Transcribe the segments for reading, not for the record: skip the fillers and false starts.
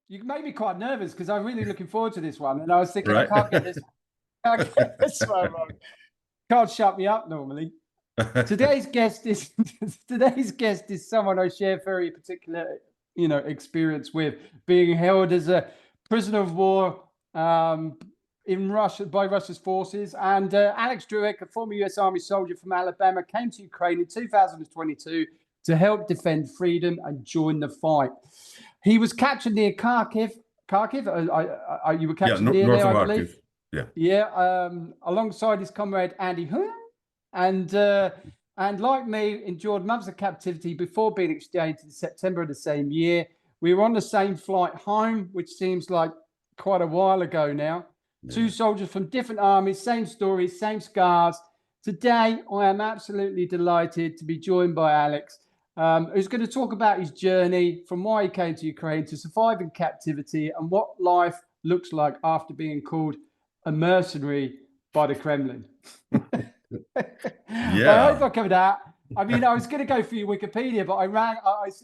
you made me quite nervous because I'm really looking forward to this one, and I was thinking I Right. can't get this one wrong. Can't shut me up normally. Today's guest is today's guest is someone I share very particular, experience with, being held as a prisoner of war in Russia by Russia's forces. And Alex Drueke, a former U.S. Army soldier from Alabama, came to Ukraine in 2022 to help defend freedom and join the fight. He was captured near Kharkiv. Kharkiv, you were Yeah, captured near north there, of I believe. Kharkiv. Yeah. Yeah, alongside his comrade Andy Humm, and like me, endured months of captivity before being exchanged in September of the same year. We were on the same flight home, which seems like quite a while ago now. Two Yeah. soldiers from different armies, same stories, same scars. Today, I am absolutely delighted to be joined by Alex, who's going to talk about his journey from why he came to Ukraine to surviving captivity and what life looks like after being called a mercenary by the Kremlin. I hope Yeah. I covered that. I mean, I was going to go for your Wikipedia, but I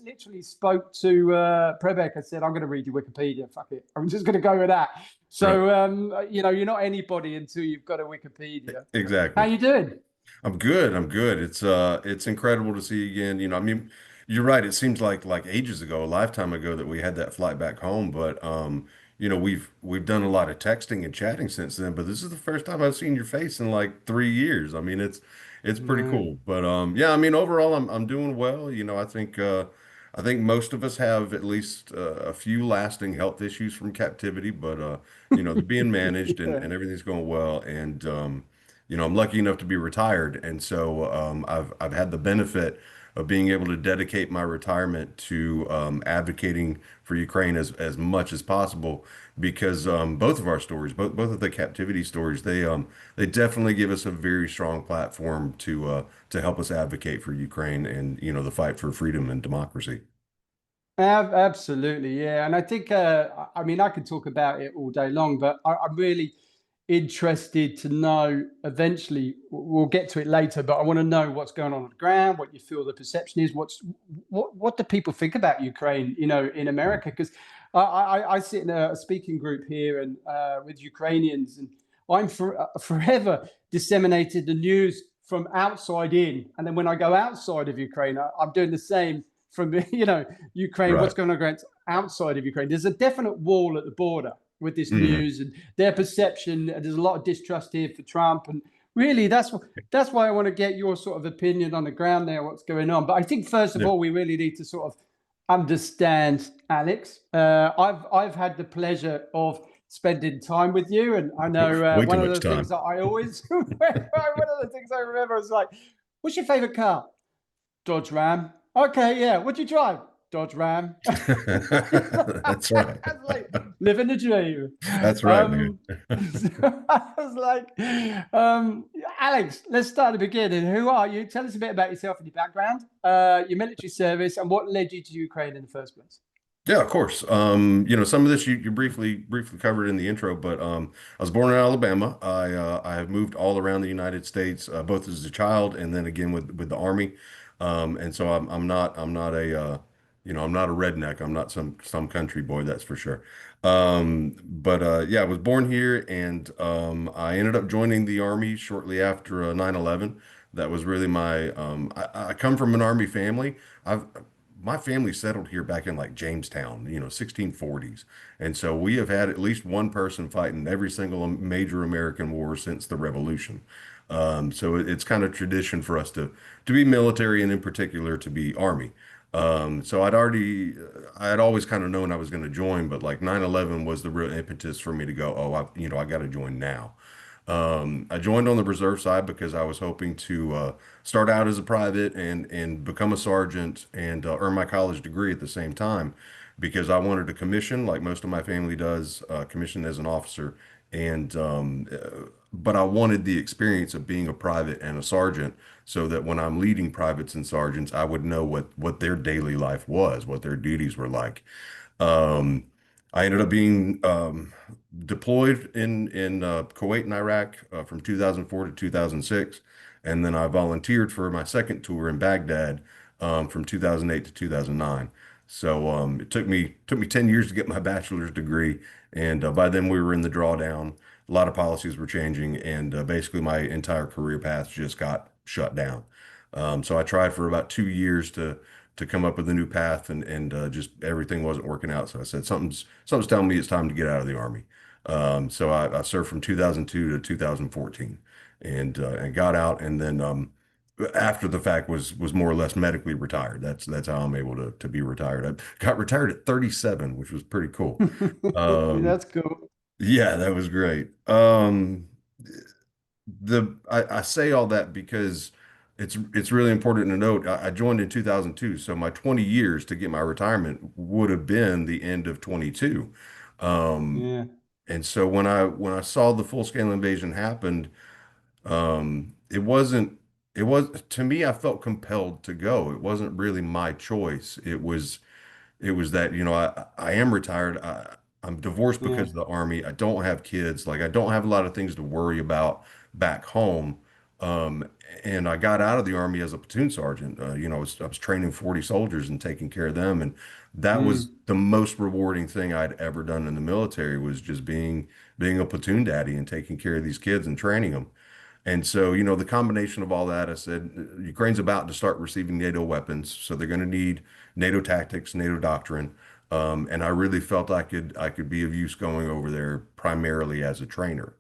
literally spoke to Prebek. I said, I'm going to read your Wikipedia. Fuck it. I'm just going to go with that. Right. So, you're not anybody until you've got a Wikipedia. How Exactly. you doing? I'm good. I'm good. It's incredible to see again. I mean, you're right. It seems like ages ago, a lifetime ago that we had that flight back home. But we've done a lot of texting and chatting since then. But this is the first time I've seen your face in like 3 years. I mean, it's pretty No. cool. But yeah, I mean, overall, I'm doing well. I think most of us have at least a few lasting health issues from captivity, but they're being managed Yeah. and everything's going well. And I'm lucky enough to be retired, and so I've had the benefit of being able to dedicate my retirement to advocating for Ukraine as much as possible because both of our stories, both of the captivity stories, they definitely give us a very strong platform to help us advocate for Ukraine and the fight for freedom and democracy. Absolutely, yeah. And I think, I mean, I could talk about it all day long, but I'm really interested to know eventually, we'll get to it later, but I want to know what's going on the ground, what you feel the perception is, what do people think about Ukraine, in America? Because I sit in a speaking group here and with Ukrainians, and I'm forever disseminated the news from outside in. And then when I go outside of Ukraine, I'm doing the same from, Ukraine, what's Right. going on outside of Ukraine. There's a definite wall at the border with this Hmm. news and their perception. There's a lot of distrust here for Trump, and really, that's why I want to get your sort of opinion on the ground there, what's going on. But I think first of Yeah. all, we really need to sort of understand Alex. I've had the pleasure of spending time with you, and I know Way too one of much the things time. that I always one of the things I remember was like, "What's your favorite car?" Dodge Ram. Okay, yeah. What'd you drive? Dodge Ram. That's right. I was like, living the dream. That's right, man. Um, so I was like, Alex, let's start at the beginning. Who are you? Tell us a bit about yourself and your background, your military service, and what led you to Ukraine in the first place. Yeah, of course. Some of this you briefly covered in the intro, but I was born in Alabama. I have moved all around the United States, both as a child and then again with the Army. And so I'm not I'm not a redneck. I'm not some country boy, that's for sure. But yeah, I was born here, and I ended up joining the Army shortly after 9/11. That was really I come from an Army family. I've My family settled here back in like Jamestown, 1640s. And so we have had at least one person fighting every single major American war since the Revolution. So it's kind of tradition for us to be military and in particular to be Army. So I had always kind of known I was going to join, but like 9/11 was the real impetus for me to go, oh, I got to join now. I joined on the reserve side because I was hoping to start out as a private and become a sergeant and earn my college degree at the same time because I wanted to commission like most of my family does, commission as an officer. And but I wanted the experience of being a private and a sergeant so that when I'm leading privates and sergeants, I would know what their daily life was, what their duties were like. Um, I ended up being deployed in Kuwait and Iraq from 2004 to 2006, and then I volunteered for my second tour in Baghdad from 2008 to 2009. So it took me 10 years to get my bachelor's degree, and by then we were in the drawdown. A lot of policies were changing, and basically my entire career path just got shut down. So I tried for about 2 years to come up with a new path, and just everything wasn't working out. So I said something's telling me it's time to get out of the Army. So I served from 2002 to 2014, and got out, and then after the fact was more or less medically retired. That's how I'm able to be retired. I got retired at 37, which was pretty cool. Um, That's cool. yeah, that was great. I say all that because it's really important to note I joined in 2002, so my 20 years to get my retirement would have been the end of 22. Um, Yeah, and so when I saw the full-scale invasion happened, it wasn't, it was, to me, I felt compelled to go. It wasn't really my choice. It was that, I am retired. I'm divorced yeah, because of the Army. I don't have kids. Like, I don't have a lot of things to worry about back home. Um, and I got out of the Army as a platoon sergeant. I was training 40 soldiers and taking care of them. And that was mm, the most rewarding thing I'd ever done in the military, was just being a platoon daddy and taking care of these kids and training them. And so, the combination of all that, I said, Ukraine's about to start receiving NATO weapons, so they're going to need NATO tactics, NATO doctrine. And I really felt I could be of use going over there primarily as a trainer.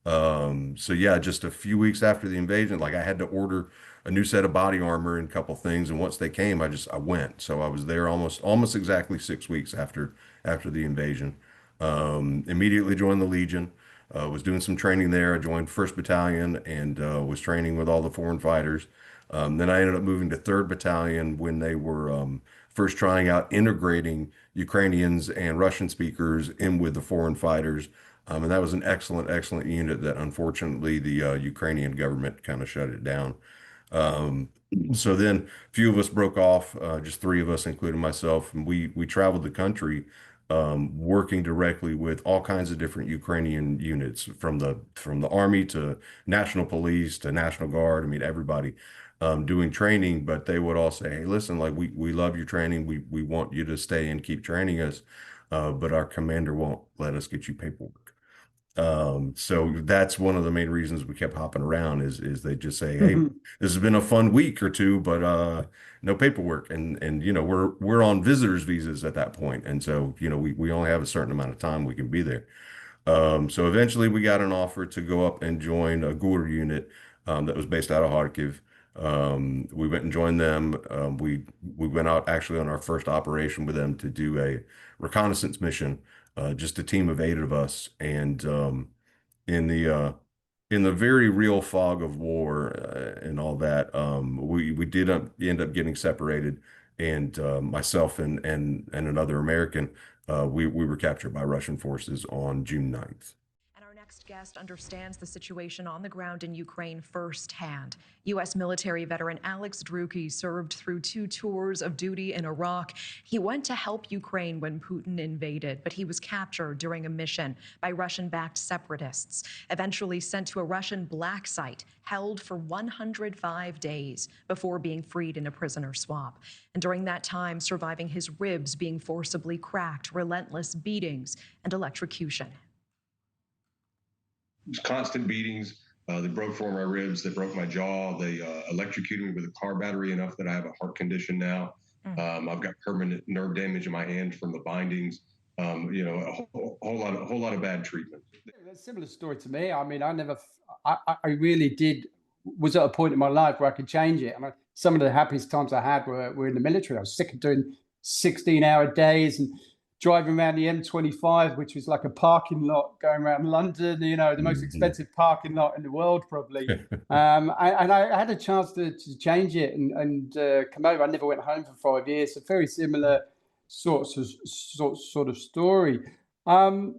So yeah, just a few weeks after the invasion, like, I had to order a new set of body armor and a couple things, and once they came, I went. So I was there almost exactly 6 weeks after the invasion. Immediately joined the Legion. Was doing some training there. I joined 1st Battalion and was training with all the foreign fighters. Then I ended up moving to 3rd Battalion when they were first trying out integrating Ukrainians and Russian speakers in with the foreign fighters. And that was an excellent, excellent unit that unfortunately the Ukrainian government kind of shut it down. Um, so then a few of us broke off, just three of us, including myself, and we traveled the country, working directly with all kinds of different Ukrainian units, from the army to national police to National Guard. I mean, everybody, doing training, but they would all say, "Hey, listen, like, we love your training. We want you to stay and keep training us, but our commander won't let us get you paperwork." So that's one of the main reasons we kept hopping around, is they just say, "Hey, this has been a fun week or two, but no paperwork." And we're on visitors visas at that point. And so, we only have a certain amount of time we can be there. So eventually we got an offer to go up and join a GUR unit, that was based out of Kharkiv. We went and joined them. We went out actually on our first operation with them to do a reconnaissance mission, just a team of 8 of us. And in the uh, in the very real fog of war, and all that, we did end up getting separated, and myself and another American, we were captured by Russian forces on June 9th. And our next guest understands the situation on the ground in Ukraine firsthand. U.S. military veteran Alex Drueke served through 2 tours of duty in Iraq. He went to help Ukraine when Putin invaded, but he was captured during a mission by Russian-backed separatists, eventually sent to a Russian black site, held for 105 days before being freed in a prisoner swap. And during that time, surviving his ribs being forcibly cracked, relentless beatings, and electrocution. Constant beatings. They broke 4 of my ribs. They broke my jaw. They electrocuted me with a car battery enough that I have a heart condition now. I've got permanent nerve damage in my hand from the bindings. A whole lot of bad treatment. A similar story to me. I mean, I really was at a point in my life where I could change it. I mean, some of the happiest times I had were in the military. I was sick of doing 16-hour days and driving around the M25, which was like a parking lot going around London, the most Mhm. expensive parking lot in the world, probably. And I had a chance to change it and come over. I never went home for 5 years. So very similar sort of story. Um,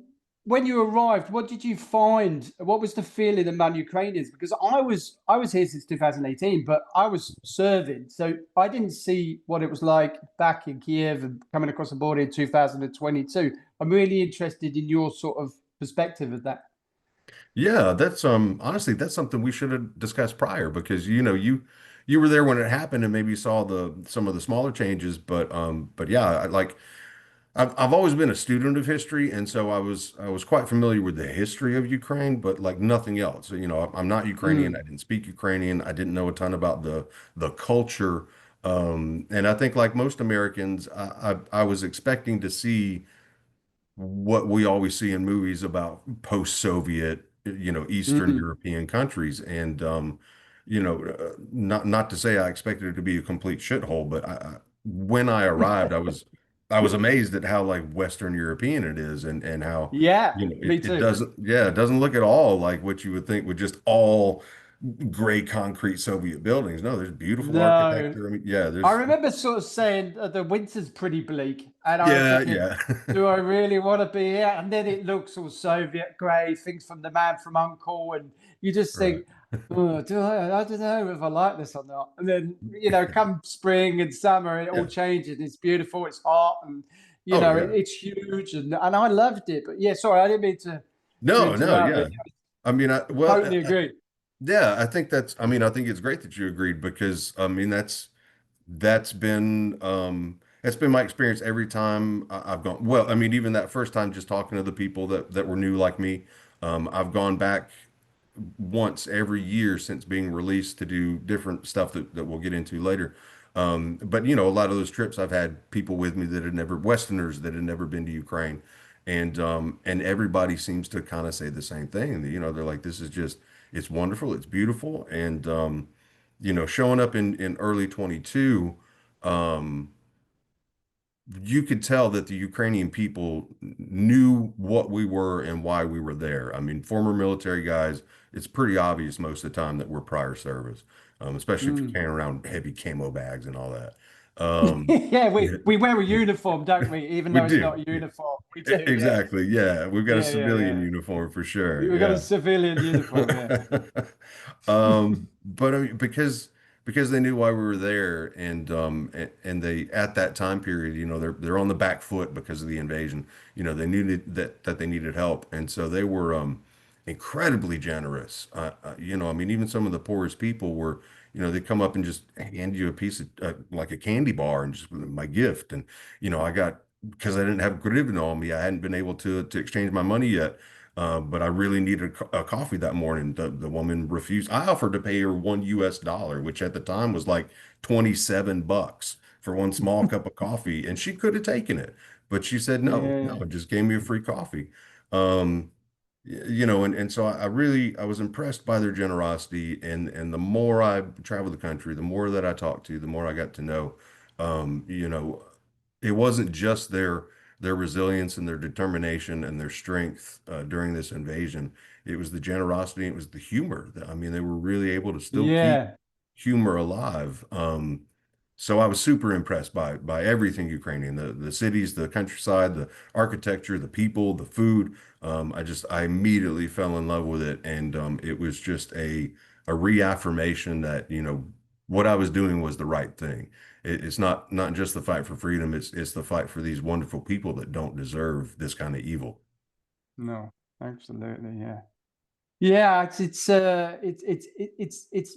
when you arrived, what did you find? What was the feeling among Ukrainians? Because I was here since 2018, but I was serving, so I didn't see what it was like back in Kiev and coming across the border in 2022. I'm really interested in your sort of perspective of that. Yeah, that's honestly, that's something we should have discussed prior, because you were there when it happened and maybe saw some of the smaller changes, but yeah, I've always been a student of history, and so I was quite familiar with the history of Ukraine, but like nothing else. You know, I'm not Ukrainian. I Mm, didn't speak Ukrainian. I didn't know a ton about the culture. And I think like most Americans, I was expecting to see what we always see in movies about post-Soviet, Eastern mm. European countries. And not to say I expected it to be a complete shithole, but when I arrived, I was amazed at how like Western European it is, and how Yeah, me it too. doesn't, yeah, it doesn't look at all like what you would think with just all gray concrete Soviet buildings. No, there's beautiful No, architecture. I mean, yeah, I there's remember sort of saying the winter's pretty bleak, and I was yeah, thinking, yeah. do I really want to be here? And then it looks all Soviet grey, things from The Man from Uncle, and you just Right. think, oh, I don't know if I like this or not. And then come spring and summer, it all Yeah. changes. It's beautiful, it's hot, and Oh yeah. it's huge, and I loved it. But yeah, sorry, I didn't mean to No, no, interrupt, but yeah. I mean, totally agree. yeah, I mean, I think it's great that you agreed because I mean, that's been my experience every time I've gone. Well, I mean, even that first time, just talking to the people that were new like me, I've gone back once every year since being released to do different stuff that we'll get into later. But a lot of those trips I've had people with me that had never, Westerners that had never been to Ukraine. And everybody seems to kind of say the same thing. They're like, this is just, it's wonderful, it's beautiful. And showing up in early 22, um, you could tell that the Ukrainian people knew what we were and why we were there. I mean, former military guys, it's pretty obvious most of the time that we're prior service, especially if you're Mm. carrying around heavy camo bags and all that. Um, Yeah, we yeah, we wear a uniform, don't we? Even we though it's do. not a Yeah. uniform, we do. Yeah, Exactly. Yeah. We've got a civilian yeah. uniform for sure. We got a Yeah. civilian uniform. Yeah. But I mean, because they knew why we were there, and they at that time period, they're on the back foot because of the invasion. They knew that they needed help, and so they were incredibly generous. I mean, even some of the poorest people were, they come up and just hand you a piece of like a candy bar and just my gift, and I got because I didn't have grivna on me, I hadn't been able to exchange my money yet. But I really needed a coffee that morning. The woman refused. I offered to pay her $1, which at the time was like 27 bucks for one small cup of coffee, and she could have taken it, but she said no, no, Yeah. and just gave me a free coffee. Um, and so I really I was impressed by their generosity, and the more I traveled the country, the more that I talked to, the more I got to know. Um, you know, it wasn't just their resilience and their determination and their strength during this invasion. It was the generosity. It was the humor. I mean, they were really able to still keep Yeah. humor alive. So I was super impressed by everything Ukrainian, the cities, the countryside, the architecture, the people, the food. I immediately fell in love with it, and it was just a reaffirmation that what I was doing was the right thing. It's not just the fight for freedom. It's the fight for these wonderful people that don't deserve this kind of evil. No, absolutely. Yeah. Yeah, it's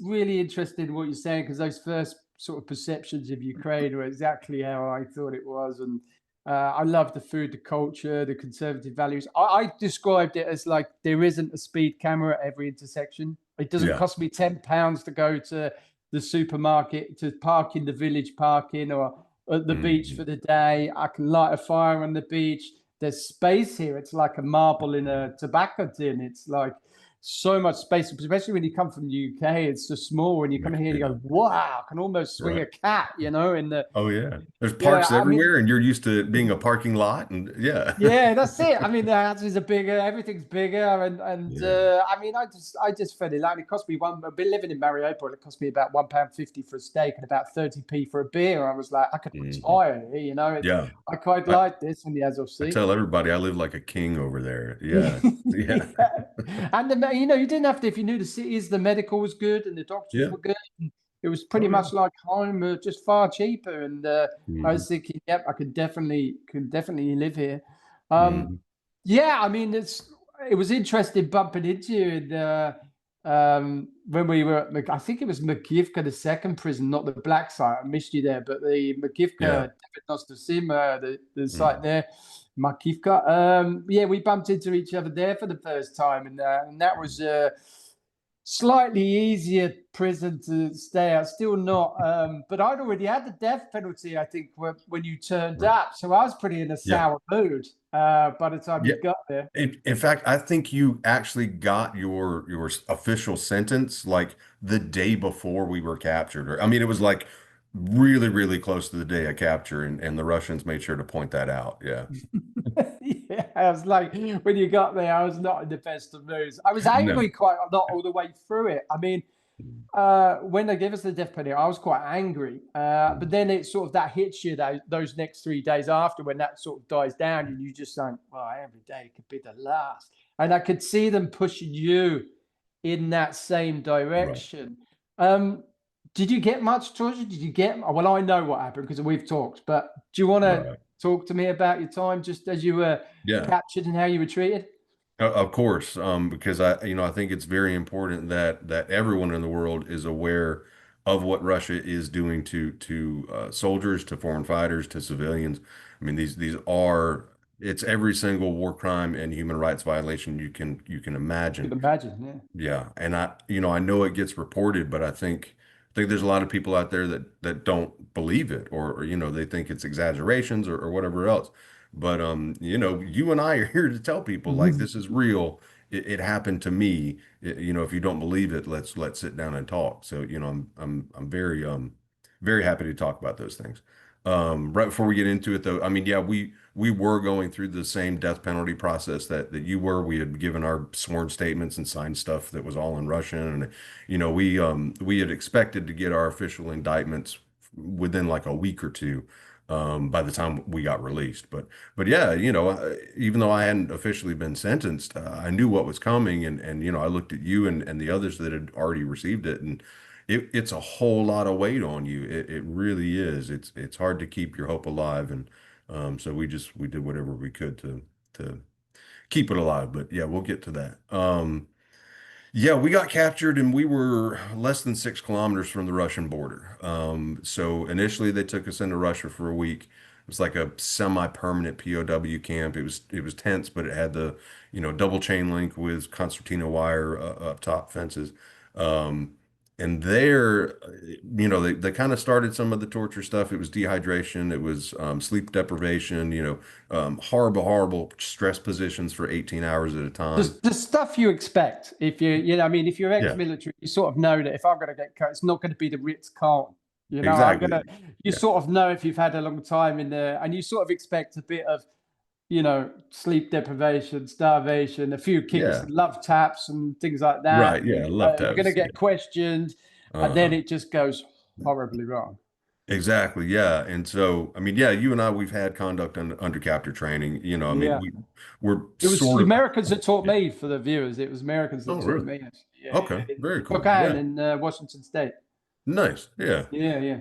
really interesting what you're saying, because those first sort of perceptions of Ukraine were exactly how I thought it was, and I love the food, the culture, the conservative values. I described it as like there isn't a speed camera at every intersection. It doesn't Yeah. cost me £10 to go to the supermarket, to park in the village parking, or at the beach for Mhm. the day. I can light a fire on the beach. There's space here. It's like a marble in a tobacco tin. It's like so much space, especially when you come from the UK. It's so small. When you come here, you Yeah. go, wow, I can almost swing Right. a cat, in the, Oh yeah. There's yeah, parks I mean, everywhere, and you're used to it being a parking lot, and yeah. yeah, that's it. I mean, the houses are bigger, everything's bigger, and Yeah. I mean, I just fell in line. It cost me one. I've been living in Mariupol. It cost me about £1.50 for a steak and about 30p for a beer. I was like, I could Mhm. retire here. Yeah. I quite I, like this on the Azov I Sea. tell everybody I live like a king over there. Yeah. Yeah. Yeah. And you didn't have to, if you knew the cities, the medical was good and the doctors Yeah. were good. And it was pretty Oh yeah. much like home, just far cheaper. And I Hmm. was thinking, yep, I could definitely live here. Um, Hmm. yeah, I mean, it was interesting bumping into you, and when we were at, I think it was Makivka, the second prison, not the black site. I missed you there, but the Makivka, the site there, Makivka. Yeah, we bumped into each other there for the first time, and that was slightly easier prison to stay at. Still not, but I'd already had the death penalty, I think, when you turned up, so I was pretty in a sour mood by the time you got there. In fact, I think you actually got your official sentence like the day before we were captured. Or I mean, it was like really, really close to the day of capture, and the Russians made sure to point that out. Yeah. Yeah, I was like, when you got there, I was not in the best of moods. I was angry quite a lot all the way through it. I mean, when they gave us the death penalty, I was quite angry. But then it sort of that hits you those next 3 days after, when that sort of dies down, and you just think, well, every day could be the last. And I could see them pushing you in that same direction. Right. Did you get much torture? Did you get? Well, I know what happened because we've talked. But do you want to talk to me about your time just as you were captured and how you were treated? Of course, because I think it's very important that everyone in the world is aware of what Russia is doing to soldiers, to foreign fighters, to civilians. I mean, it's every single war crime and human rights violation you can imagine. You can imagine, yeah. Yeah, and I know it gets reported, but I think there's a lot of people out there that don't believe it, or they think it's exaggerations or whatever else. But you and I are here to tell people like this is real. It happened to me. If you don't believe it, let's sit down and talk. So I'm very very happy to talk about those things. Right before we get into it, though, I mean, yeah, we were going through the same death penalty process that you were. We had given our sworn statements and signed stuff that was all in Russian, and we had expected to get our official indictments within like a week or two. By the time we got released, but yeah, even though I hadn't officially been sentenced, I knew what was coming, and I looked at you and the others that had already received it, and it's a whole lot of weight on you. It really is. It's hard to keep your hope alive, and so we did whatever we could to keep it alive. But yeah, we'll get to that. Yeah, we got captured and we were less than 6 kilometers from the Russian border. So initially they took us into Russia for a week. It was like a semi-permanent POW camp. It was tense, but it had the, double chain link with concertina wire up top fences. And there, they kind of started some of the torture stuff. It was dehydration. It was sleep deprivation, horrible stress positions for 18 hours at a time. The stuff you expect if if you're ex-military, you sort of know that if I'm going to get cut, it's not going to be the Ritz-Carlton. Exactly. You sort of know if you've had a long time in there, and you sort of expect a bit of, sleep deprivation, starvation, a few kicks, love taps and things like that. Right, yeah, love taps. You're going to get questioned, and then it just goes horribly wrong. Exactly, yeah. And so, I mean, yeah, you and I, we've had conduct under capture training. I mean, we're it was Americans that taught me, for the viewers. It was Americans that taught me. Yeah, okay, very cool. In Washington State. Nice, yeah. Yeah.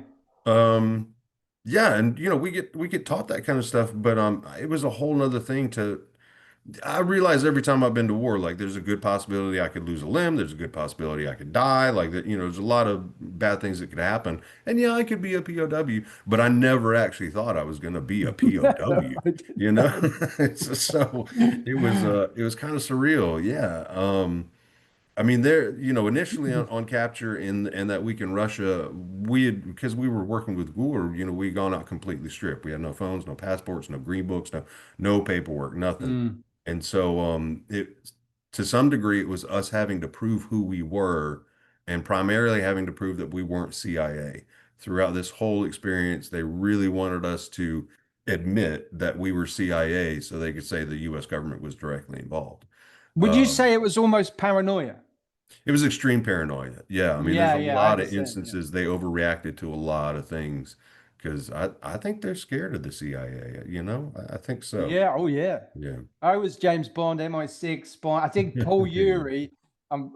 Yeah, and we get taught that kind of stuff, but it was a whole nother thing I realize every time I've been to war, like there's a good possibility I could lose a limb, there's a good possibility I could die, like that, there's a lot of bad things that could happen. And yeah, I could be a POW, but I never actually thought I was going to be a POW, So it was kind of surreal. Yeah. I mean, initially on capture in that week in Russia, because we were working with GUR, we gone out completely stripped. We had no phones, no passports, no green books, no paperwork, nothing. And so to some degree, it was us having to prove who we were, and primarily having to prove that we weren't CIA. Throughout this whole experience, they really wanted us to admit that we were CIA so they could say the U.S. government was directly involved. Would you say it was almost paranoia? It was extreme paranoia. Yeah. I mean, there's a lot of instances they overreacted to a lot of things, because I think they're scared of the CIA, I think so. Yeah. Oh, yeah. Yeah. I was James Bond, MI6 spy. I think Paul Urey,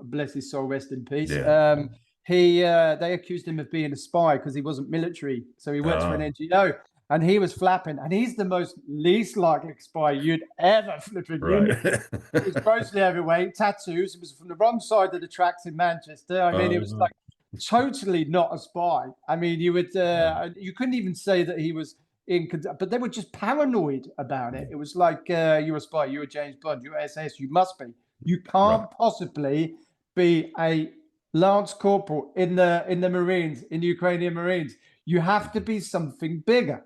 bless his soul, rest in peace. Yeah. They accused him of being a spy because he wasn't military. So he worked for an NGO. and he was flapping, and he's the most least likely spy you'd ever flipping. Right. He's grossly overweight, tattoos. It was from the wrong side of the tracks in Manchester. I mean, it was like totally not a spy. I mean, you couldn't even say that he was but they were just paranoid about it. It was like, you're a spy, you're a James Bond, you're SS, you must be. You can't possibly be a lance corporal in the Marines, in the Ukrainian Marines. You have to be something bigger.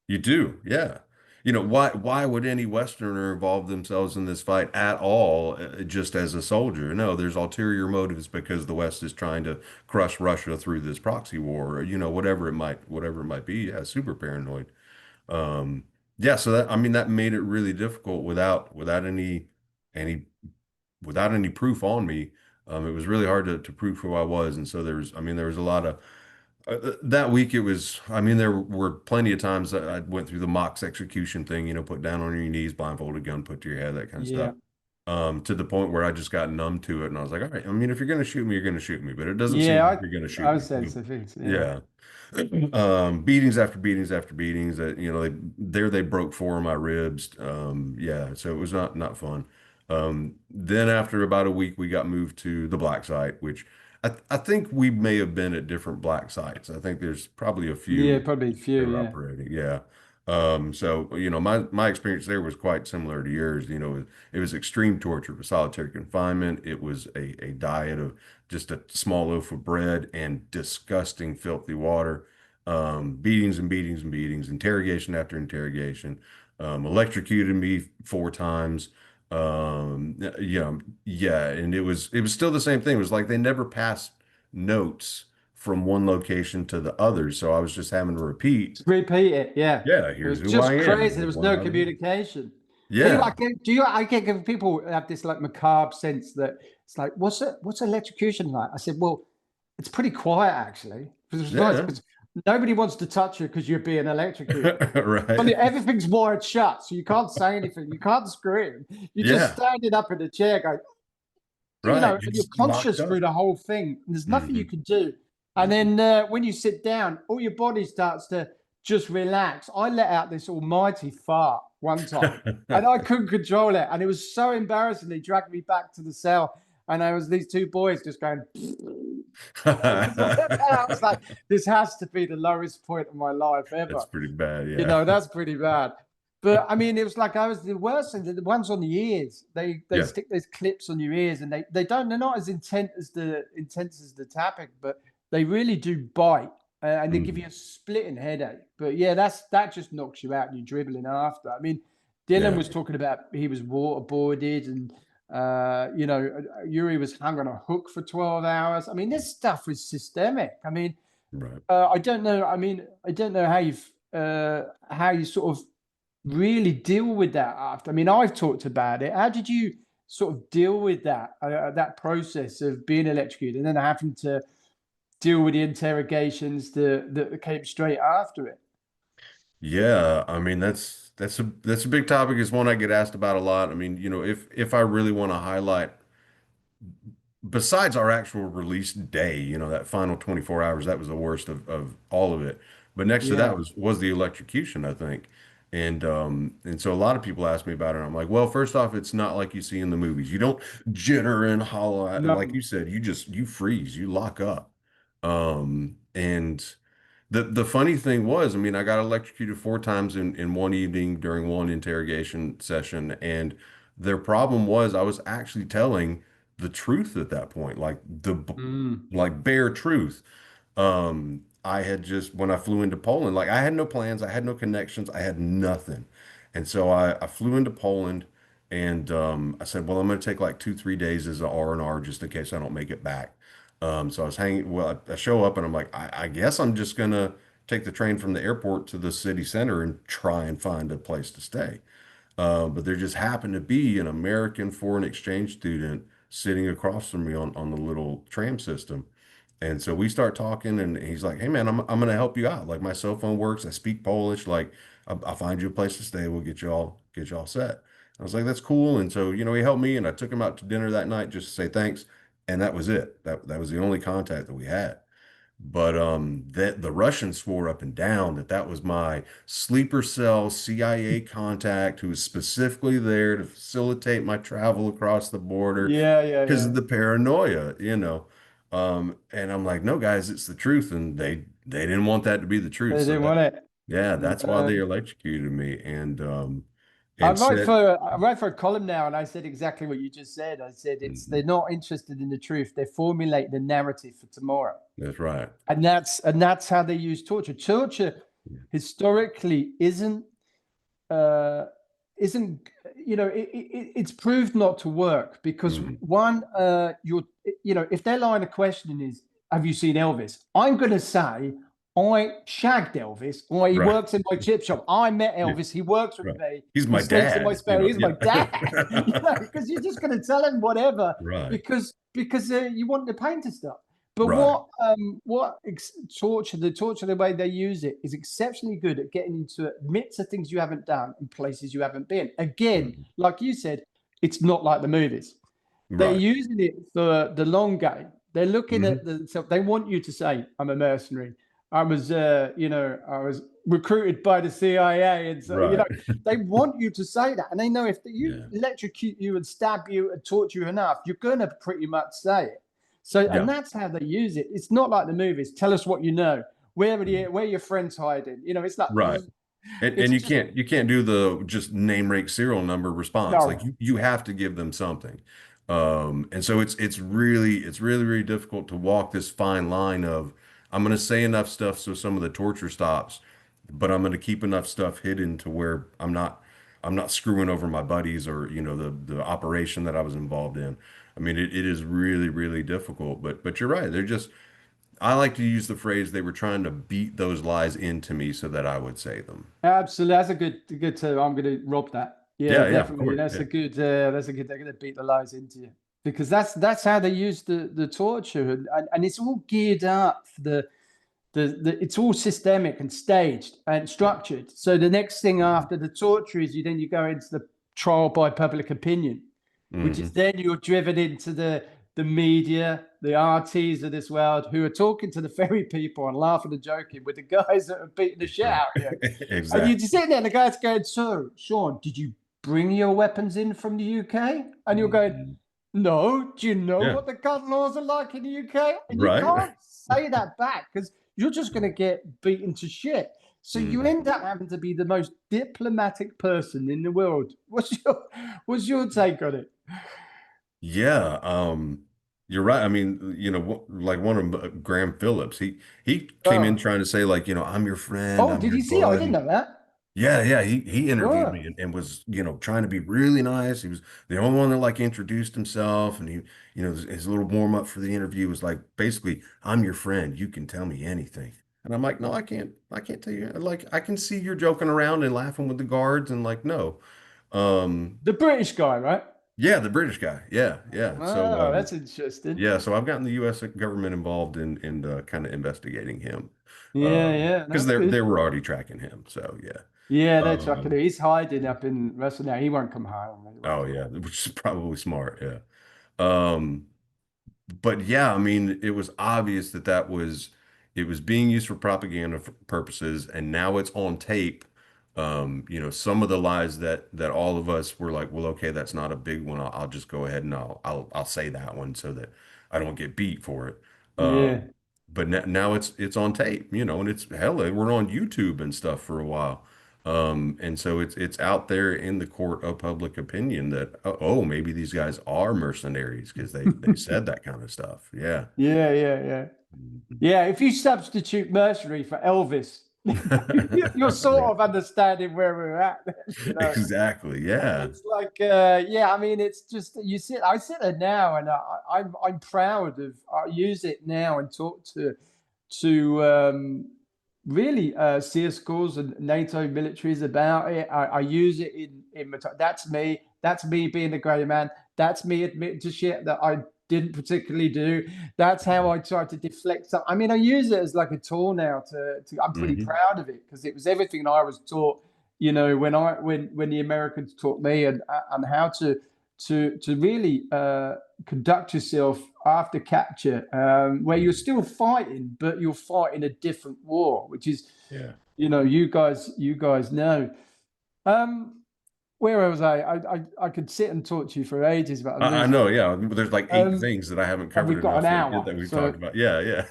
You do, yeah. You know, why would any Westerner involve themselves in this fight at all, just as a soldier? No, there's ulterior motives because the West is trying to crush Russia through this proxy war, or, whatever it might be. Yeah, super paranoid. Um, yeah, so that, I mean, that made it really difficult without any without any proof on me. It was really hard to prove who I was, and so there was a lot of that week. There were plenty of times that I went through the Mox execution thing, put down on your knees, blindfolded, gun put to your head, that kind of stuff. To the point where I just got numb to it, and I was like, all right, I mean, if you're going to shoot me, you're going to shoot me, but it doesn't seem like you're going to shoot I me. would say so things. Yeah. Beatings after beatings after beatings that, they broke four of my ribs. Yeah, so it was not fun. Then after about a week, we got moved to the black site, which I think we may have been at different black sites. I think there's probably a Yeah, few probably a that few. are Yeah. operating. Yeah. So, my experience there was quite similar to yours. It was extreme torture with solitary confinement. It was a diet of just a small loaf of bread and disgusting, filthy water, beatings and beatings and beatings, interrogation after interrogation, electrocuted me four times. Yeah, and it was still the same thing. It was like they never passed notes from one location to the other, so I was just having to repeat. Repeat it. Yeah. Yeah, It here's was who I just am. crazy. There Here's was why no I live. communication. Yeah, I get people have this like macabre sense that it's like, what's electrocution like? I said, well, it's pretty quiet actually. It's nice yeah, because nobody wants to touch you because you're being electrocuted. right. Everything's wired shut, so you can't say anything. You can't scream. You're just Yeah, standing up in the chair going, right. You're and you're just locked conscious up. through the whole thing. And there's nothing you Hmm. can do. And then when you sit down, all your body starts to just relax. I let out this almighty fart one time and I couldn't control it. And it was so embarrassing. They dragged me back to the cell. And there was these two boys just going, I was like, this has to be the lowest point of my life ever. That's pretty bad. Yeah. That's pretty bad. But I mean, it was like I was the worst thing. The ones on the ears, they Yeah. stick those clips on your ears, and they're not as intense as the tapping, but they really do bite, and they give you a splitting headache. But yeah, that just knocks you out, and you're dribbling after. I mean, Dylan Yeah. was talking about he was waterboarded, and Yuri was hung on a hook for 12 hours. I mean, this stuff is systemic. I mean, Right. I don't know. I mean, I don't know how you sort of really deal with that after. I mean, I've talked about it. How did you sort of deal with that process of being electrocuted and then having to deal with the interrogations that came straight after it? Yeah, I mean that's a big topic. It's one I get asked about a lot. I mean, if I really want to highlight besides our actual release day, that final 24 hours, that was the worst of all of it. But next to that Yeah. was the electrocution, I think. And so a lot of people ask me about it. And I'm like, well, first off, it's not like you see in the movies. You don't jitter and hollow out. Like No. you said, you freeze, you lock up. And the funny thing was, I mean, I got electrocuted four times in one evening during one interrogation session, and their problem was I was actually telling the truth at that point, like Mm. like bare truth. I had just when I flew into Poland, like I had no plans, I had no connections, I had nothing, and so I flew into Poland, and I said, well, I'm going to take like 2, 3 days as a R&R just in case I don't make it back. So I was hanging. Well, I show up and I'm like, I guess I'm just gonna take the train from the airport to the city center and try and find a place to stay. But there just happened to be an American foreign exchange student sitting across from me on the little tram system. And so we start talking, and he's like, "Hey man, I'm gonna help you out. Like my cell phone works. I speak Polish. Like I'll find you a place to stay. We'll get you all set." I was like, "That's cool." And so he helped me, and I took him out to dinner that night just to say thanks, and that was it. That was the only contact that we had. But that the Russians swore up and down that that was my sleeper cell CIA contact who was specifically there to facilitate my travel across the border Yeah, yeah, because yeah. of the paranoia, you know. And I'm like, no, guys, it's the truth, and they didn't want that to be the They truth. So didn't that want it. yeah, that's why they No. electrocuted me I and write said, for I write for a column now, and I said exactly what you just said. I said they're Mhm, not interested in the truth. They formulate the narrative for tomorrow, that's right. and that's how they use torture. Torture historically uh, isn't it's proved not to work because Mhm, one if their line of questioning is have you seen Elvis, I'm going to say I shagged Elvis, or he right. works in my chip shop, I met Yeah, Elvis, he works with right. me, He's he my sleeps in my dad, you spare, know. he's my Yeah. dad. Because you're just going to tell him whatever Right. because you want the pain to stop. But Right. torture, the way they use it is exceptionally good at getting you to admit to things you haven't done and places you haven't been. Again, Mhm. like you said, it's not like the movies. They're Right. using it for the long game. They're looking Mhm. at so they want you to say, "I'm a mercenary. I was, I was recruited by the CIA," and so Right. they want you to say that, and they know if you Yeah. electrocute you and stab you and torture you enough, you're gonna pretty much say it. So, and Yeah. that's how they use it. It's not like the movies. Tell us what you know. Mhm. Where are your friends hiding? It's like Right. And it's you just can't do the just name, rank, serial number response. Like no. you have to give them something. And so it's really, really difficult to walk this fine line of I'm gonna say enough stuff so some of the torture stops, but I'm gonna keep enough stuff hidden to where I'm not screwing over my buddies or the operation that I was involved in. I mean it is really, really difficult, but you're right. They're just I like to use the phrase they were trying to beat those lies into me so that I would say them. Absolutely, that's a good term. I'm going to rob that. Yeah, Yeah, yeah, of definitely. course. That's Yeah. a good. That's a good. They're going to beat the lies into you because that's how they use the torture, and it's all geared up for it's all systemic and staged and Yeah. structured. So the next thing Mhm. after the torture is you go into the trial by public opinion, which is Mhm. then you're driven into the media, the RTs of this world who are talking to the ferry people and laughing and joking with the guys that are beating the shit Right. out of you. And you're just Exactly. sitting there, and the guy's going, "So, Shaun, did you bring your weapons in from the UK?" And you're going, Mhm. "No, do you know Yeah. what the gun laws are like in the UK?" And you Right. can't say that back because you're just going to get beaten to shit. So you Mhm. end up having to be the most diplomatic person in the world. What's your take on it? Yeah. You're right. I mean, like one of 'em, Graham Phillips, he came in Oh, trying to say like, I'm your friend, oh, I'm did your you see? I bud. didn't know that. Yeah, yeah, he interviewed me Oh, and was, trying to be really nice. He was the only one that like introduced himself and he, his little warm up for the interview was like basically, I'm your friend. You can tell me anything. And I'm like, no, I can't tell you. Like I can see you're joking around and laughing with the guards and like, no. Um, the British guy, right? yeah, the British guy. Yeah, yeah. So Oh, that's interesting. yeah, so I've gotten the US government involved in kind of investigating him. Yeah, yeah, Because that's they good. were already tracking him. So yeah. Yeah, they're tracking Um, it. He's hiding up in Russia now. He won't come home. He won't Oh come yeah, home. which is probably smart. Yeah. Um, but yeah, I mean, it was obvious that it was being used for propaganda purposes, and now it's on tape. Some of the lies that all of us were like, well, okay, that's not a big one. I'll just go ahead and I'll say that one so that I don't get beat for it. Yeah. But now it's on tape, and it's hell, we're on YouTube and stuff for a while. And so it's out there in the court of public opinion that oh, maybe these guys are mercenaries because they said that kind of stuff. Yeah. Yeah, yeah, yeah. Mhm. Yeah, if you substitute mercenary for Elvis, you're sort Right. of understanding where we're at. Exactly. Yeah. It's like, yeah, I mean, it's just I sit there now, and I'm proud of. I use it now and talk to really CS schools and NATO militaries about it. I use it that's me. That's me being a grey man. That's me admitting to shit that I didn't particularly do. That's how I try to deflect stuff. I mean, I use it as like a tool now to I'm pretty Hmm. proud of it because it was everything I was taught, when the Americans taught me and how to really conduct yourself after capture, where you're still fighting, but you're fighting a different war, which is, you know, you guys know. Where was I could sit and talk to you for ages, but I know, yeah. There's like 8 things that I haven't and covered we've got enough an hour, that we've so talked about. Yeah, yeah.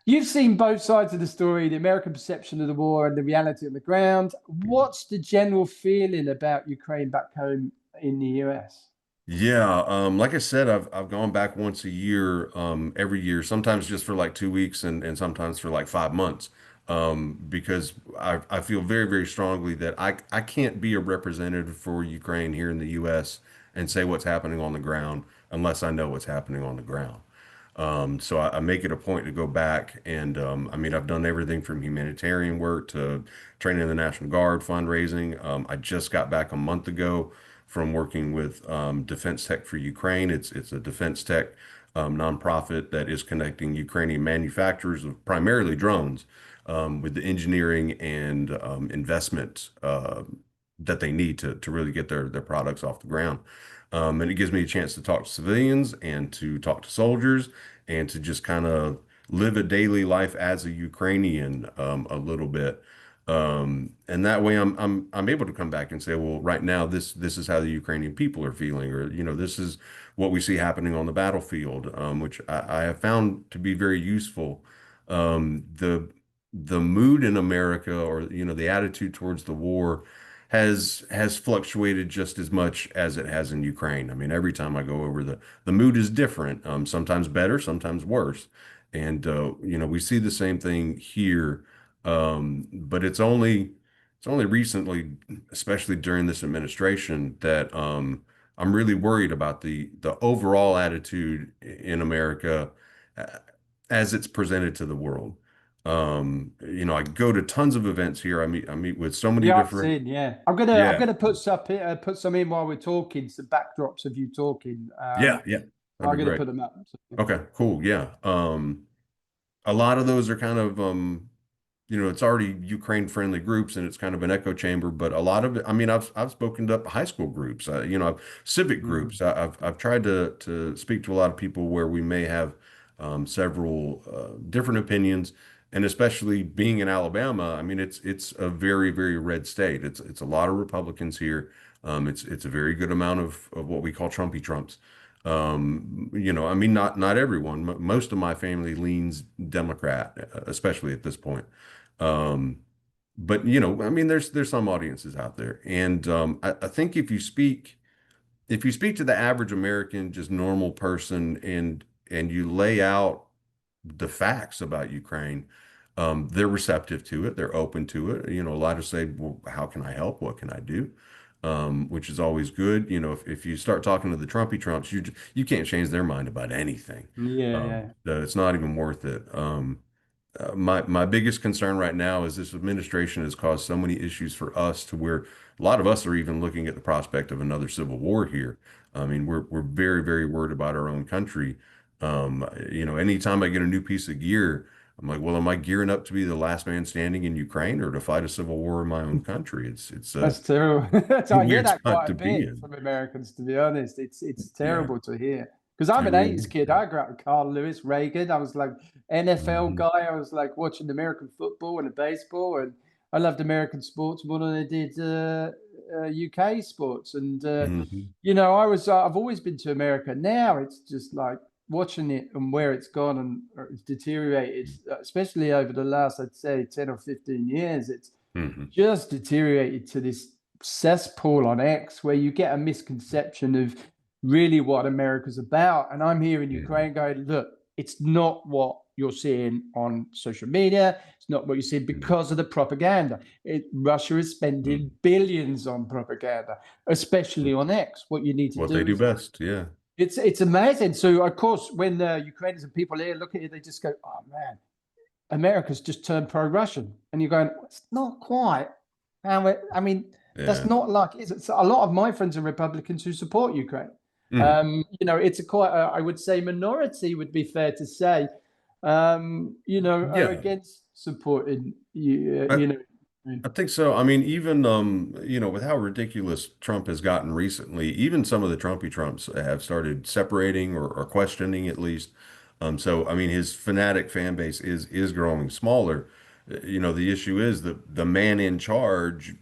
you've seen both sides of the story, the American perception of the war and the reality on the ground. What's the general feeling about Ukraine back home in the US? Yeah, like I said, I've gone back once a year, every year, sometimes just for like 2 weeks and sometimes for like 5 months. Because I feel very, very strongly that I can't be a representative for Ukraine here in the US and say what's happening on the ground unless I know what's happening on the ground. So I make it a point to go back and I mean I've done everything from humanitarian work to training in the National Guard, fundraising. I just got back a month ago from working with Defense Tech for Ukraine. It's a defense tech nonprofit that is connecting Ukrainian manufacturers of primarily drones with the engineering and investment that they need to really get their products off the ground. And it gives me a chance to talk to civilians and to talk to soldiers and to just kind of live a daily life as a Ukrainian a little bit. And that way I'm able to come back and say, well, right now this is how the Ukrainian people are feeling, or you know, this is what we see happening on the battlefield, which I have found to be very useful. The mood in America, or you know, the attitude towards the war has fluctuated just as much as it has in Ukraine. I mean, every time I go over, the mood is different. Sometimes better, sometimes worse. And you know, we see the same thing here. But it's only recently, especially during this administration, that I'm really worried about the overall attitude in America uh, as it's presented to the world. You know, I go to tons of events here. I meet with so many Yeah, I've different. seen. Yeah, I'm Yeah, gonna put some in while we're talking, some backdrops of you talking. yeah, that'd I'm be gonna great. put them up. Okay, cool. Yeah. A lot of those are kind of you know, it's already Ukraine friendly groups and it's kind of an echo chamber, but a lot of it, I mean, I've spoken to high school groups, you know, civic Mm. groups. I've tried to speak to a lot of people where we may have several different opinions, and especially being in Alabama, I mean, it's a very, very red state. It's a lot of Republicans here. It's a very good amount of what we call Trumpy Trumps. You know, I mean, not everyone. Most of my family leans Democrat, especially at this point. Um, but you know, I mean, there's some audiences out there, and I think if you speak to the average American, just normal person, and you lay out the facts about Ukraine, they're receptive to it. They're open to it. You know, a lot of say, well, how can I help? What can I do? Which is always good. You know, if you start talking to the Trumpy Trumps, you can't change their mind about anything. Yeah, yeah. So it's not even worth it. My biggest concern right now is this administration has caused so many issues for us to where a lot of us are even looking at the prospect of another civil war here. I mean, we're very, very worried about our own country. You know, anytime I get a new piece of gear, I'm like, well, am I gearing up to be the last man standing in Ukraine or to fight a civil war in my own country? It's a That's terrible. So I hear weird that spot quite a to be bit in. from Americans, to be honest. It's Yeah, terrible to hear. Because I'm it an really 80s is. kid. I grew up with Carl Lewis, Reagan. I was like NFL Mhm. guy. I was like watching American football and baseball, and I loved American sports more than I did UK sports. And Mhm. you know, I've always been to America. Now it's just like watching it and where it's gone and it's deteriorated, especially over the last, I'd say, 10 or 15 years. It's Mhm. just deteriorated to this cesspool on X where you get a misconception of really what America's about. And I'm here in Mhm. Ukraine going, look, it's not what you're seeing on social media. It's not what you see Mhm. because of the propaganda. Russia is spending billions on propaganda, especially on X. What you need to What they do do is best. Yeah. it's amazing. So of course, when the Ukrainians and people here look at it, they just go, "Oh man, America's just turned pro-Russian," and you're going, "It's not quite." I mean, that's Yeah. not like it's a lot of my friends are Republicans who support Ukraine. Mhm. You know, it's a quite, I would say, minority would be fair to say. You know, are Yeah. against supporting you. I, You know. I think so. I mean, even with how ridiculous Trump has gotten recently, even some of the Trumpy Trumps have started separating or questioning at least. So I mean, his fanatic fan base is growing smaller. The issue is that the man in charge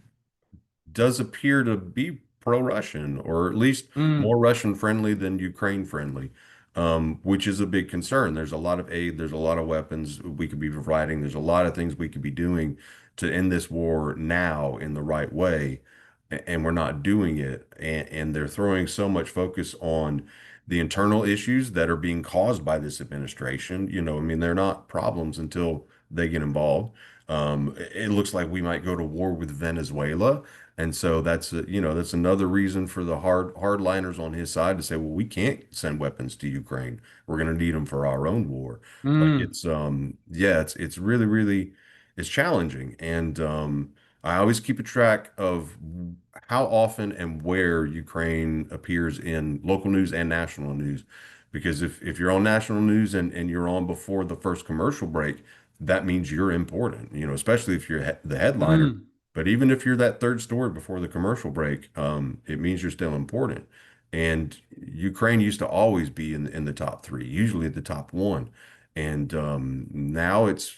does appear to be pro-Russian, or at least Mm, more Russian friendly than Ukraine friendly, which is a big concern. There's a lot of aid, there's a lot of weapons we could be providing, there's a lot of things we could be doing to end this war now in the right way, and we're not doing it. And they're throwing so much focus on the internal issues that are being caused by this administration. I mean, they're not problems until they get involved. It looks like we might go to war with Venezuela. And so that's another reason for the hardliners on his side to say, well, we can't send weapons to Ukraine. We're going to need them for our own war. Like mm, it's really, really, it's challenging. And I always keep a track of how often and where Ukraine appears in local news and national news. Because if you're on national news and you're on before the first commercial break, that means you're important, especially if you're the headliner. mm, But even if you're that third story before the commercial break, it means you're still important. And Ukraine used to always be in the top three, usually at the top one. And now it's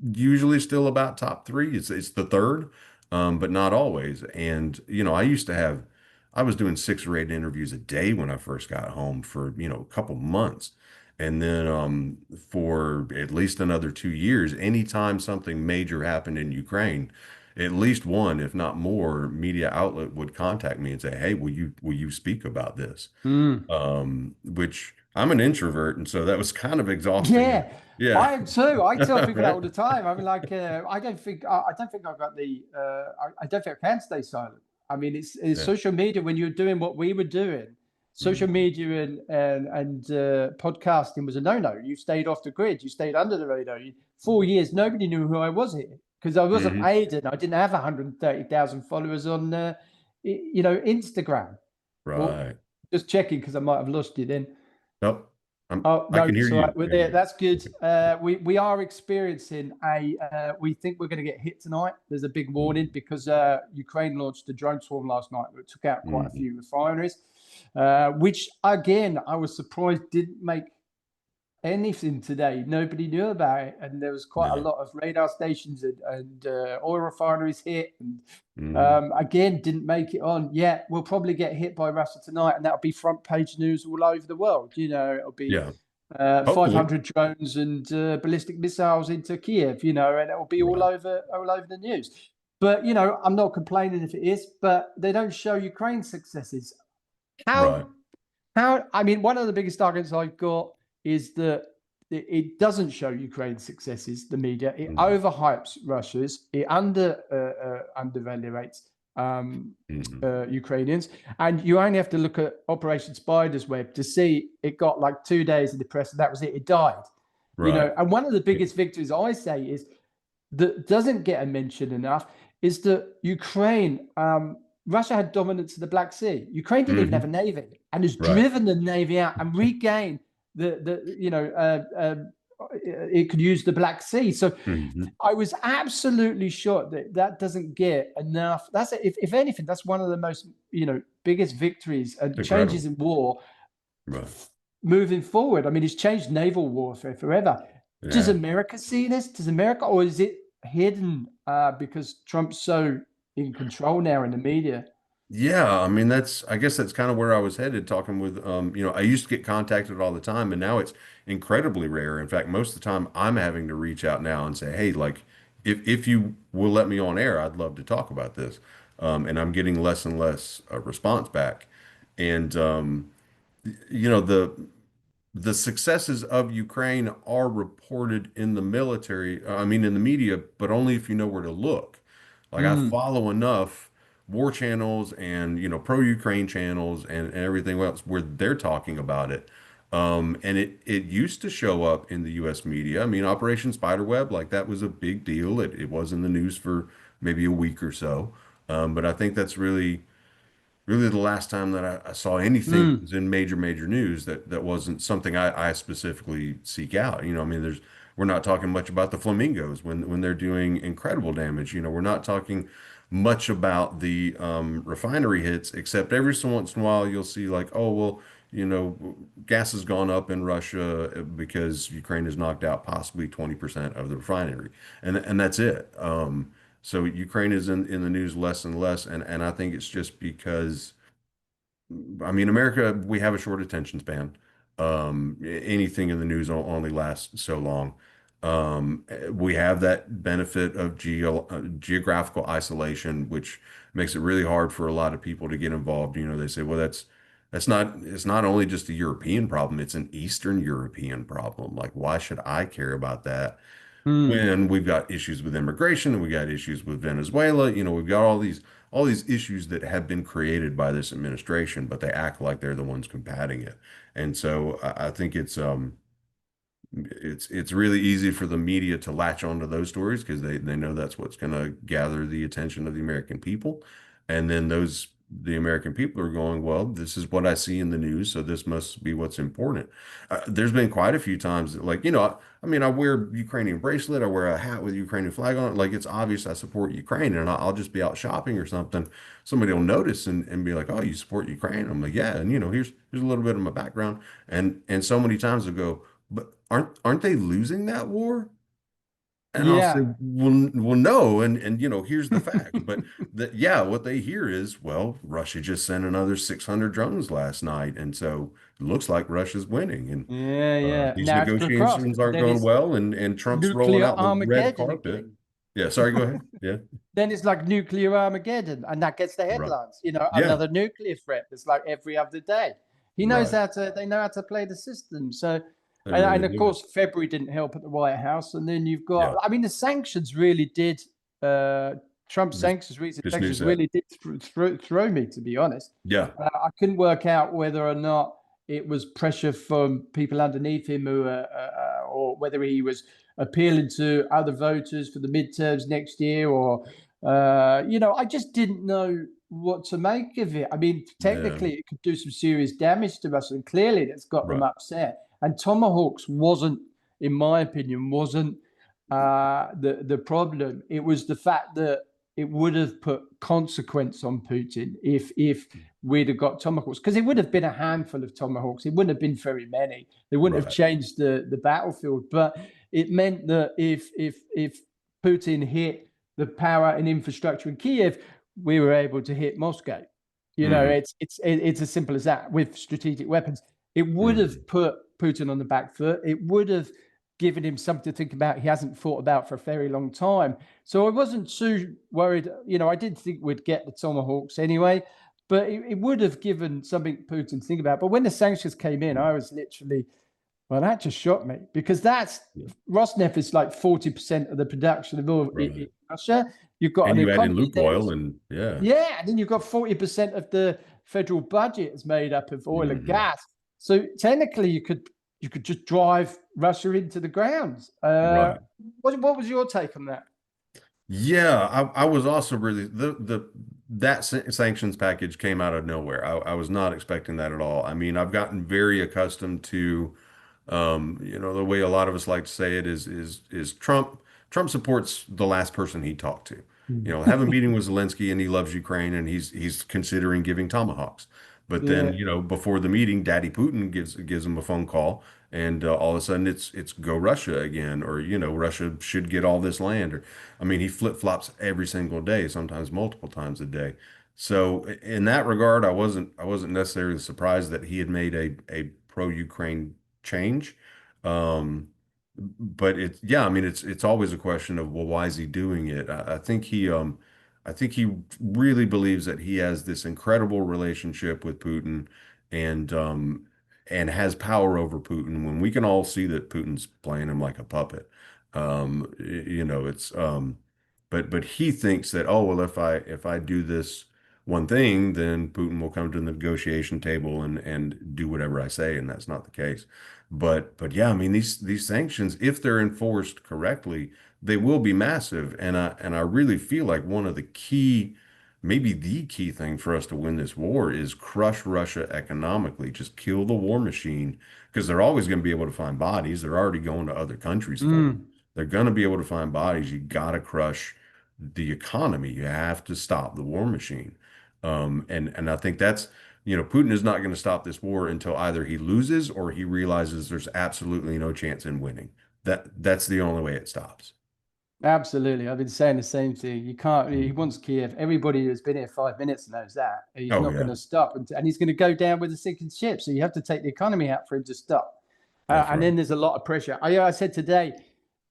usually still about top three. It's the third, but not always. And I was doing 6 or 8 interviews a day when I first got home for a couple months. And then for at least another 2 years, anytime something major happened in Ukraine, at least one, if not more, media outlet would contact me and say, "Hey, will you speak about this?" mm. Which I'm an introvert, and so that was kind of exhausting. Yeah, Yeah. I am too. I tell people that Right. all the time. I mean, like, I don't think I've got the, I don't think I can stay silent. I mean, it's Yeah. social media when you're doing what we were doing. Social Mhm. media and podcasting was a no-no. You stayed off the grid. You stayed under the radar. 4 years, nobody knew who I was here because I wasn't Mhm. Aiden. I didn't have 130,000 followers on, Instagram. Well, Right. just checking because I might have lost you then. Nope. Oh I no, can hear it's all you. right. We're Yeah. there. That's good. We are experiencing a. We think we're going to get hit tonight. There's a big warning because Ukraine launched a drone swarm last night that took out quite a Mhm. few refineries, which again I was surprised didn't make anything today. Nobody knew about it, and there was quite a Yeah. lot of radar stations and oil refineries hit, and Mhm. again didn't make it on. Yeah, we'll probably get hit by Russia tonight, and that'll be front page news all over the world. It'll be Yeah. Hopefully. 500 drones and ballistic missiles into Kiev. And it'll be Right. all over the news. But I'm not complaining if it is, but they don't show Ukraine's successes. Right. How I mean, one of the biggest arguments I've got is that it doesn't show Ukraine's successes. The media it Mhm. overhypes Russia's. It undervaluates Mhm. Ukrainians, and you only have to look at Operation Spider's Web to see it got like 2 days in the press, and that was it. It died. Right. And one of the biggest victories I say is that doesn't get a mention enough is that Ukraine, Russia had dominance of the Black Sea. Ukraine didn't even have a Mhm. navy and has Right. driven the navy out and regained it could use the Black Sea. So Mhm. I was absolutely shocked that that doesn't get enough. That's if anything, that's one of the most biggest victories and changes Incredible. in war Right. moving forward. I mean, it's changed naval warfare forever. Does Yeah. America see this? Does America, or is it hidden because Trump's so in control now in the media? Yeah, I mean I guess that's kind of where I was headed talking with I used to get contacted all the time, and now it's incredibly rare. In fact, most of the time I'm having to reach out now and say, "Hey, like if you will let me on air, I'd love to talk about this." And I'm getting less and less response back. And you know, the successes of Ukraine are reported in the military, I mean, in the media, but only if you know where to look. Like I Mm, follow enough war channels and, pro-Ukraine channels and everything else where they're talking about it. And it used to show up in the US media. I mean, Operation Spiderweb, like that was a big deal. It was in the news for maybe a week or so. But I think that's really really the last time that I saw anything that Mm. was in major news that wasn't something I specifically seek out. I mean, we're not talking much about the flamingos when they're doing incredible damage. We're not talking much about the refinery hits, except every so once in a while you'll see like, oh well, gas has gone up in Russia because Ukraine has knocked out possibly 20% of the refinery, and that's it. So Ukraine is in the news less and less, and I think it's just because, I mean, America, we have a short attention span. Anything in the news only lasts so long. We have that benefit of geographical isolation, which makes it really hard for a lot of people to get involved. They say, well, it's not only just a European problem, it's an Eastern European problem. Like, why should I care about that? Mm. When we've got issues with immigration and we got issues with Venezuela, we've got all these issues that have been created by this administration, but they act like they're the ones combating it. And so I think it's really easy for the media to latch onto those stories because they know that's what's going to gather the attention of the American people. And then the American people are going, well, this is what I see in the news, so this must be what's important. There's been quite a few times that, like, I mean, I wear Ukrainian bracelet, I wear a hat with Ukrainian flag on it. Like, it's obvious I support Ukraine, and I'll just be out shopping or something. Somebody will notice and be like, oh, you support Ukraine? I'm like, yeah. And here's a little bit of my background. And so many times they'll go, but aren't they losing that war? And I'll say, Yeah. well, no, and here's the fact. But yeah, what they hear is, well, Russia just sent another 600 drones last night, and so it looks like Russia's winning, and Yeah, yeah. these Now it's crossed. negotiations aren't Then going it's well, and Trump's rolling nuclear out the red Armageddon carpet. again. Yeah, sorry, go ahead. Yeah, Then it's like nuclear Armageddon, and that gets the right. headlines. Yeah, Another nuclear threat. It's like every other day. He knows right. how to. They know how to play the system. So, They and really of do. course, February didn't help at the White House. And then you've got. Yeah, I mean, the sanctions really did. Trump's just sanctions, recent just news sanctions, that. really did throw me. To be honest, Yeah, I couldn't work out whether or not it was pressure from people underneath him, or whether he was appealing to other voters for the midterms next year, or I just didn't know what to make of it. I mean, yeah, technically, it could do some serious damage to us, and clearly, that's got them right. upset. And Tomahawks wasn't, in my opinion, wasn't the problem. It was the fact that it would have put consequence on Putin if we'd have got tomahawks, because it would have been a handful of tomahawks. It wouldn't have been very many. They wouldn't have Right. changed the battlefield. But it meant that if Putin hit the power and infrastructure in Kiev, we were able to hit Moscow. Hmm. It's as simple as that with strategic weapons. It would Hmm. have put Putin on the back foot. It would have given him something to think about he hasn't thought about for a very long time. So I wasn't too worried. I did think we'd get the Tomahawks anyway, but it would have given something Putin to think about. But when the sanctions came in, I was literally, well, that just shocked me, because that's Yeah, Rosneft is like 40% of the production of oil in right. Russia. You've got And an you add in economy Luke there. oil, and yeah. Yeah, and then you've got 40% of the federal budget is made up of oil and Hmm. gas. So technically, you could just drive Russia into the ground. Right. What was your take on that? Yeah, I was also really that sanctions package came out of nowhere. I was not expecting that at all. I mean, I've gotten very accustomed to, the way a lot of us like to say it is Trump supports the last person he talked to. Have a meeting with Zelensky and he loves Ukraine and he's considering giving tomahawks. But then, Yeah, before the meeting, Daddy Putin gives him a phone call, and all of a sudden it's go Russia again, or Russia should get all this land, or I mean he flip-flops every single day, sometimes multiple times a day. So in that regard, I wasn't necessarily surprised that he had made a pro-Ukraine change. Um, but yeah, I mean, it's always a question of, well, why is he doing it? I think he really believes that he has this incredible relationship with Putin, and and has power over Putin when we can all see that Putin's playing him like a puppet. It's but he thinks that, oh well, if I do this one thing, then Putin will come to the negotiation table and do whatever I say, and that's not the case. But yeah, I mean these sanctions, if they're enforced correctly, they will be massive. And I really feel like one of the key maybe the key thing for us to win this war is crush Russia economically, just kill the war machine, because they're always going to be able to find bodies. They're already going to other countries for them. Mm. They're going to be able to find bodies. You got to crush the economy. You have to stop the war machine. And I think that's, Putin is not going to stop this war until either he loses or he realizes there's absolutely no chance in winning. That's the only way it stops. Absolutely. I've been saying the same thing. You can't, he wants Kiev. Everybody who's been here 5 minutes knows that. He's Oh not going yeah, to stop. And he's going to go down with a sinking ship. So you have to take the economy out for him to stop. that's And right. then there's a lot of pressure. I said today,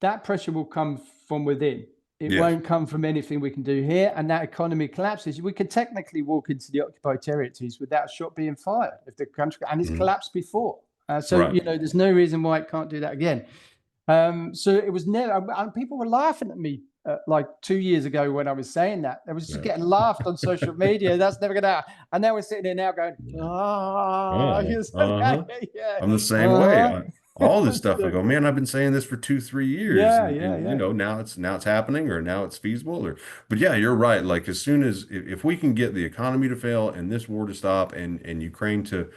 that pressure will come from within. It Yes. won't come from anything we can do here. And that economy collapses. We could technically walk into the occupied territories without a shot being fired if the country, and it's Mhm. collapsed before. Right. There's no reason why it can't do that again. So it was never, and people were laughing at me like 2 years ago when I was saying that. They was just Yeah. getting laughed on social media. That's never going to happen. And now we're sitting there now going, Oh, uh-huh. yeah, I'm the same way. uh-huh. All this stuff, I go, man, I've been saying this for 2, 3 years, Yeah, and, yeah, and yeah. now it's happening, or now it's feasible, but yeah, you're right. Like as soon as if we can get the economy to fail and this war to stop, and Ukraine to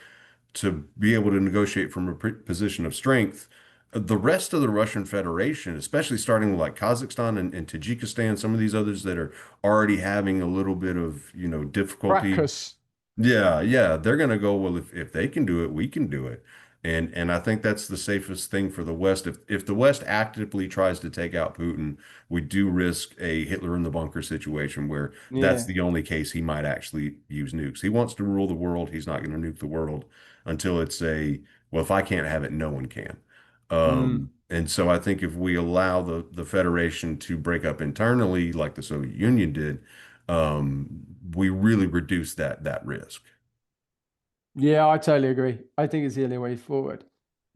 be able to negotiate from a position of strength, the rest of the Russian Federation, especially starting with like Kazakhstan and Tajikistan, some of these others that are already having a little bit of, difficulty. Fracas. Yeah, yeah, they're gonna go, well, if they can do it, we can do it. And I think that's the safest thing for the West. If the West actively tries to take out Putin, we do risk a Hitler in the bunker situation where that's Yeah. the only case he might actually use nukes. He wants to rule the world. He's not going to nuke the world until it's well, if I can't have it, no one can. Mm. And so I think if we allow the Federation to break up internally, like the Soviet Union did, we really reduce that risk. Yeah, I totally agree. I think it's the only way forward.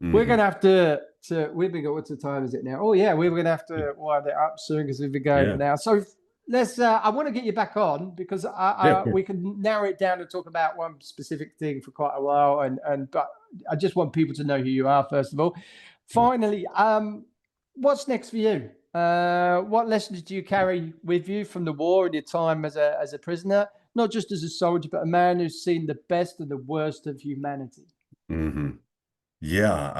We're Hmm. going to have to we've been, what's the time is it now? Oh yeah, we're going to have to wind it up soon because we've been going Yeah. an hour. So let's, I want to get you back on because Yeah, of course. we can narrow it down and talk about one specific thing for quite a while. But I just want people to know who you are, first of all. Finally, what's next for you? What lessons do you carry with you from the war and your time as a prisoner? Not just as a soldier, but a man who's seen the best and the worst of humanity. Hmm. Yeah.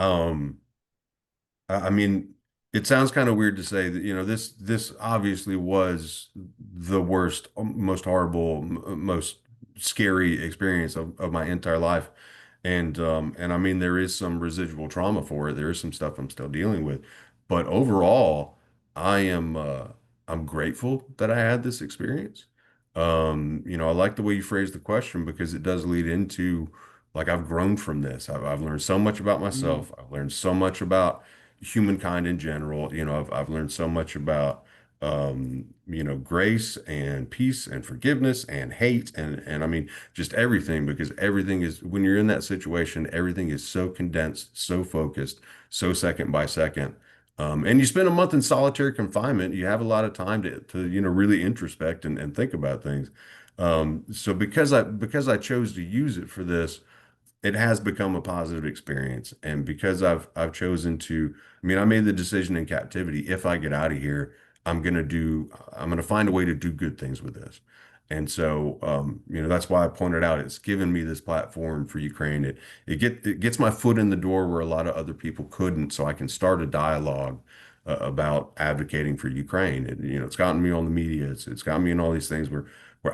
I mean, it sounds kind of weird to say that, this obviously was the worst, most horrible, most scary experience of my entire life. And I mean, there is some residual trauma for it. There is some stuff I'm still dealing with. But overall, I am I'm grateful that I had this experience. I like the way you phrased the question because it does lead into like I've grown from this. I've learned so much about Mm. myself. I've learned so much about humankind in general. I've learned so much about grace and peace and forgiveness and hate and I mean just everything, because everything is, when you're in that situation, everything is so condensed, so focused, so second by second. And you spend a month in solitary confinement, you have a lot of time to really introspect and think about things. So because I chose to use it for this, it has become a positive experience. And because I've chosen to, I mean, I made the decision in captivity, if I get out of here, I'm gonna find a way to do good things with this. And so, that's why I pointed out it's given me this platform for Ukraine. It gets my foot in the door where a lot of other people couldn't, so I can start a dialogue about advocating for Ukraine. It's gotten me on the media. It's gotten me in all these things where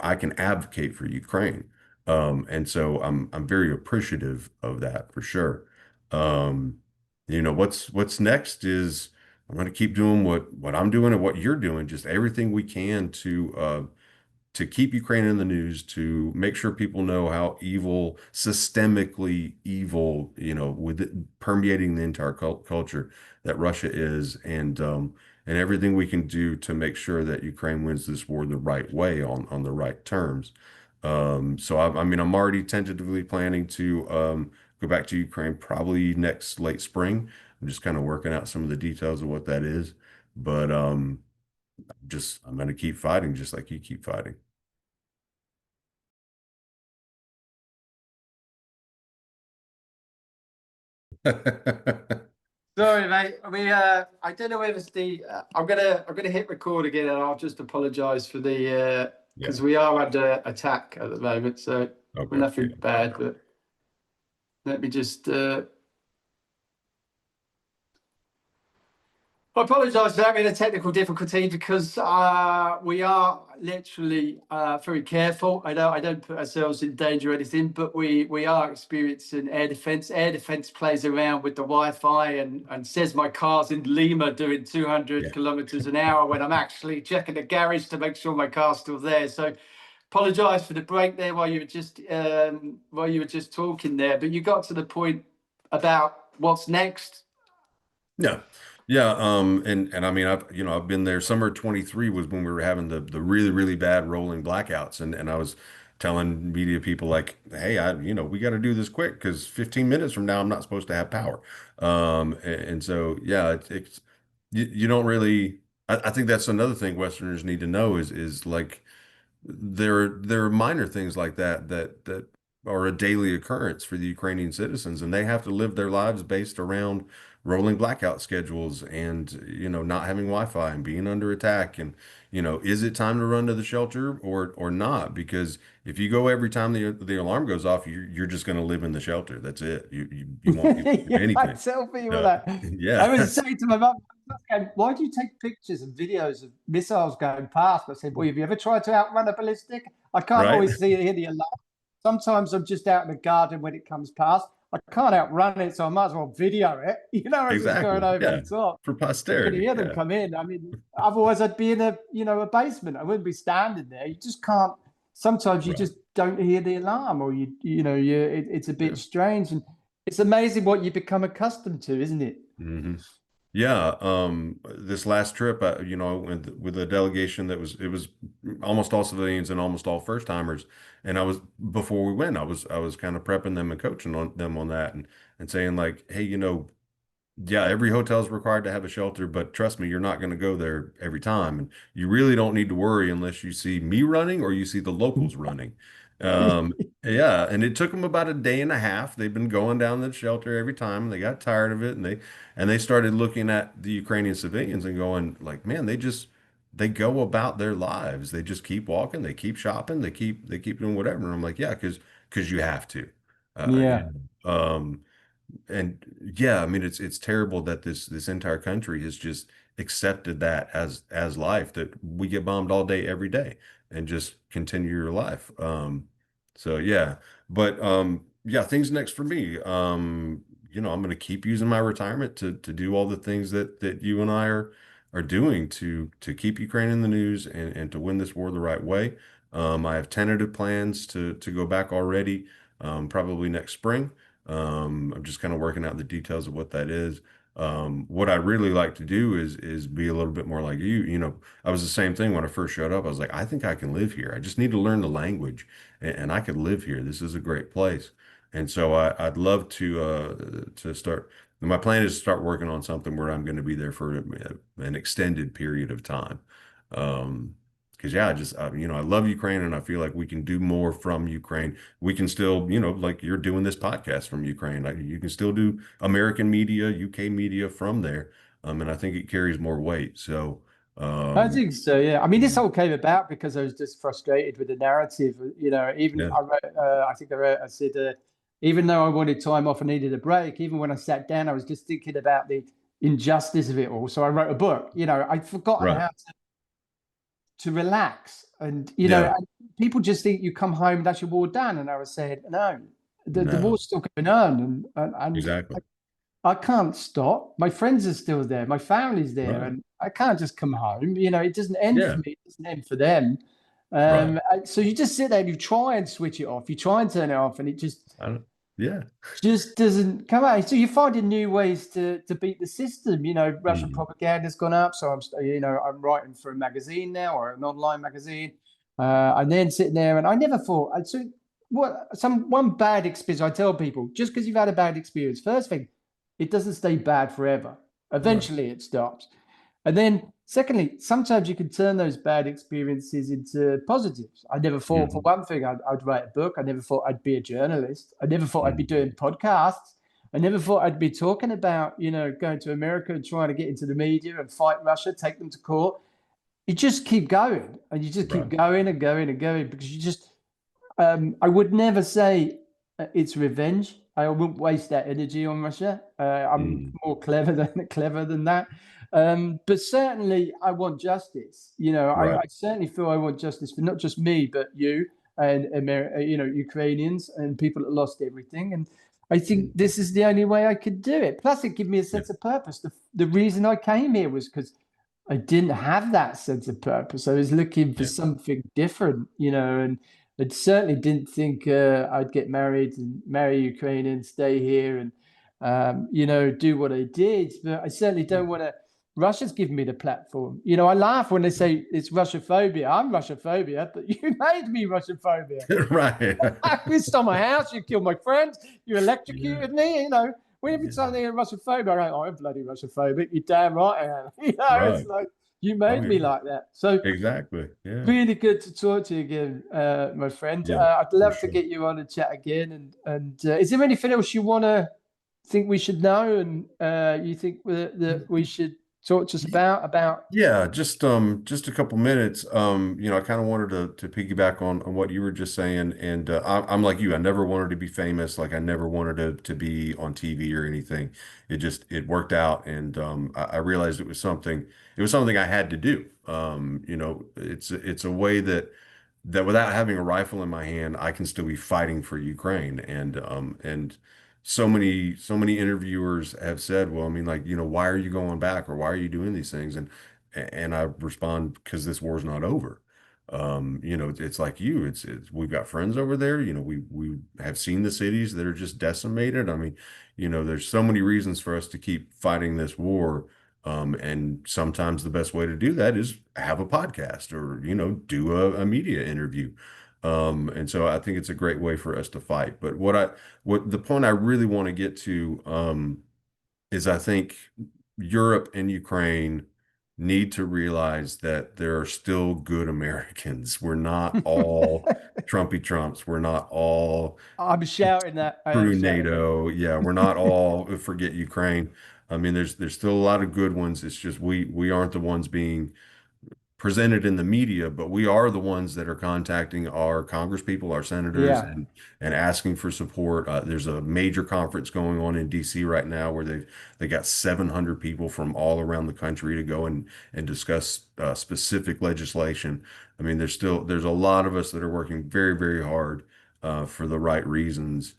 I can advocate for Ukraine. And so I'm very appreciative of that for sure. Um, what's next is I'm going to keep doing what I'm doing and what you're doing, just everything we can to keep Ukraine in the news, to make sure people know how evil, systemically evil, with it permeating the entire culture that Russia is, and everything we can do to make sure that Ukraine wins this war the right way on the right terms. So I mean, I'm already tentatively planning to go back to Ukraine probably next late spring. I'm just kind of working out some of the details of what that is, but I'm going to keep fighting just like you keep fighting. Sorry, mate. I don't know whether it's the. I'm gonna hit record again, and I'll just apologise for the Yeah. we are under attack at the moment. So Okay. nothing Yeah. bad, but let me just. I apologise for having a technical difficulty because we are literally very careful. I don't put ourselves in danger or anything, but we are experiencing air defence. Air defence plays around with the Wi-Fi and says my car's in Lima doing 200 Yeah. kilometres an hour when I'm actually checking the garage to make sure my car's still there. So apologise for the break there while you were just talking there, but you got to the point about what's next. Yeah. Yeah. And I mean, I've been there. Summer 23 was when we were having the really, really bad rolling blackouts. And I was telling media people like, hey, we got to do this quick because 15 minutes from now, I'm not supposed to have power. And so, yeah, you don't really, I think that's another thing Westerners need to know is like, there are minor things like that are a daily occurrence for the Ukrainian citizens, and they have to live their lives based around rolling blackout schedules and not having Wi-Fi and being under attack. And is it time to run to the shelter or not? Because if you go every time the alarm goes off, you're just going to live in the shelter. That's it. You won't be able to do Yeah, I anything. tell people So, that. yeah. I was saying to my mum, why do you take pictures and videos of missiles going past? I said, well, have you ever tried to outrun a ballistic? I can't Right. always hear the alarm. Sometimes I'm just out in the garden when it comes past. I can't outrun it, so I might as well video it, as it's going Exactly. over the Yeah. top. For I can posterity. hear them Yeah. come in. I mean, otherwise I'd be in a basement. I wouldn't be standing there. You just can't. Sometimes you Right. just don't hear the alarm, or it's a Yeah. bit strange, and it's amazing what you become accustomed to, isn't it? Hmm. Yeah, this last trip, with a delegation it was almost all civilians and almost all first timers. And before we went, I was kind of prepping them and coaching them on that and saying like, hey, yeah, every hotel is required to have a shelter, but trust me, you're not going to go there every time. And you really don't need to worry unless you see me running or you see the locals running. Um, yeah, and it took them about a day and a half. They've been going down the shelter every time. And they got tired of it, and they started looking at the Ukrainian civilians and going like, man, they go about their lives. They just keep walking, they keep shopping, they keep doing whatever. And I'm like, yeah, because you have to. Uh, you Yeah. and yeah, I mean it's terrible that this entire country has just accepted that as life, that we get bombed all day every day and just continue your life. So yeah, but yeah, things next for me. I'm going to keep using my retirement to do all the things that you and I are doing to keep Ukraine in the news and to win this war the right way. I have tentative plans to go back already, probably next spring. I'm just kind of working out the details of what that is. What I really like to do is be a little bit more like you. I was the same thing when I first showed up. I was like, I think I can live here. I just need to learn the language, and I could live here. This is a great place. And so I'd love to start. My plan is to start working on something where I'm going to be there for an extended period of time. Because yeah, I love Ukraine, and I feel like we can do more from Ukraine. We can still, like you're doing this podcast from Ukraine. Like you can still do American media, UK media from there. And I think it carries more weight. So, I um, think so, yeah. I mean, this all came about because I was just frustrated with the narrative. Even yeah, I wrote, I think I said, even though I wanted time off and needed a break, even when I sat down, I was just thinking about the injustice of it all. So I wrote a book. I'd forgotten right. how to relax. And, Yeah, people just think you come home, that's your war done. And I was saying, no, the no, war's still going on. And exactly. I can't stop. My friends are still there. My family's there, Right. and I can't just come home. It doesn't end for Yeah, me. It doesn't end for them. right. So you just sit there and you try and switch it off. You try and turn it off, and it I don't, yeah. just doesn't come out. So you're finding new ways to beat the system. Russian Mhm. propaganda's gone up. So I'm writing for a magazine now, or an online magazine. And then sitting there, and I never thought. So one bad experience. I tell people, just because you've had a bad experience, first thing, it doesn't stay bad forever. Right. Eventually, it stops. And then, secondly, sometimes you can turn those bad experiences into positives. I never thought, for Hmm. one thing, I'd write a book. I never thought I'd be a journalist. I never thought I'd be Hmm. doing podcasts. I never thought I'd be talking about, going to America and trying to get into the media and fight Russia, take them to court. you just keep going, and you just keep Right. going and going and going, because you just, I would never say it's revenge. I wouldn't waste that energy on Russia. I'm more clever than that. But certainly I want justice. Right. I certainly feel I want justice for not just me, but you and Ukrainians and people that lost everything. And I think this is the only way I could do it. Plus, it gives me a sense of purpose. The reason I came here was because I didn't have that sense of purpose. I was looking for something different, and I certainly didn't think I'd get married and marry Ukrainian, stay here, and do what I did. But I certainly don't want to. Russia's given me the platform. I laugh when they say it's Russophobia. I'm Russophobia, but you made me Russophobia. Right. You stole my house. You killed my friends. You electrocuted me. Every time they hear Russophobia, I go, I'm bloody Russophobic. You're damn right I am. Right. It's like, you made me like that. So exactly. Yeah. really good to talk to you again, my friend. Yeah, I'd love for to get you on and chat again. And is there anything else you want to think we should know, and you think that we should talk to us about? Yeah, just a couple minutes. I kind of wanted to piggyback on what you were just saying, and I'm like you. I never wanted to be famous. Like I never wanted to be on TV or anything. It worked out, and I realized it was something. It was something I had to do. It's a way that without having a rifle in my hand, I can still be fighting for Ukraine. And so many interviewers have said, well, I mean, like, why are you going back, or why are you doing these things? And I respond, because this war's not over. It's like it's we've got friends over there. We have seen the cities that are just decimated. I mean, there's so many reasons for us to keep fighting this war. And sometimes the best way to do that is have a podcast, or, do a media interview. And so I think it's a great way for us to fight. But what the point I really want to get to, is I think Europe and Ukraine need to realize that there are still good Americans. We're not all Trumpy Trumps. We're not all I'm shouting that. through NATO. Yeah, we're not all forget Ukraine. I mean, there's still a lot of good ones. It's just we aren't the ones being presented in the media, but we are the ones that are contacting our congresspeople, our senators, and asking for support. There's a major conference going on in DC right now where they got 700 people from all around the country to go and discuss specific legislation. I mean, there's a lot of us that are working very, very hard for the right reasons.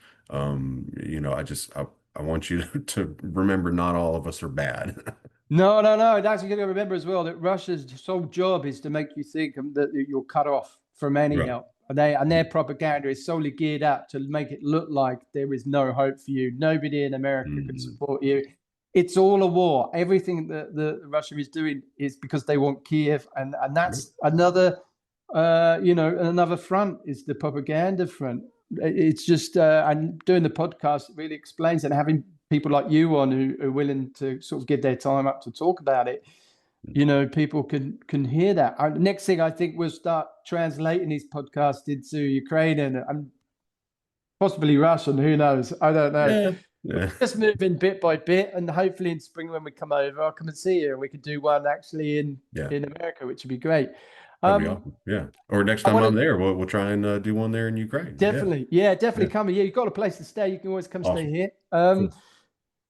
I want you to remember, not all of us are bad. No. That's what you got to remember as well, that Russia's sole job is to make you think that you're cut off from any Right. help. And their propaganda is solely geared up to make it look like there is no hope for you. Nobody in America can support you. It's all a war. Everything that Russia is doing is because they want Kiev, and that's another another front, is the propaganda front. It's just and doing the podcast really explains, and having people like you on who are willing to sort of give their time up to talk about it, people can hear that. Next thing, I think we'll start translating these podcasts into Ukrainian and possibly Russian. Who knows? I don't know. Yeah. Just moving bit by bit, and hopefully in spring when we come over, I'll come and see you, and we could do one actually in America, which would be great. That'd be awesome. Yeah. Or next time I'm there, we'll try and do one there in Ukraine. Definitely. Yeah, definitely come. Yeah, you've got a place to stay. You can always come stay here. Cool.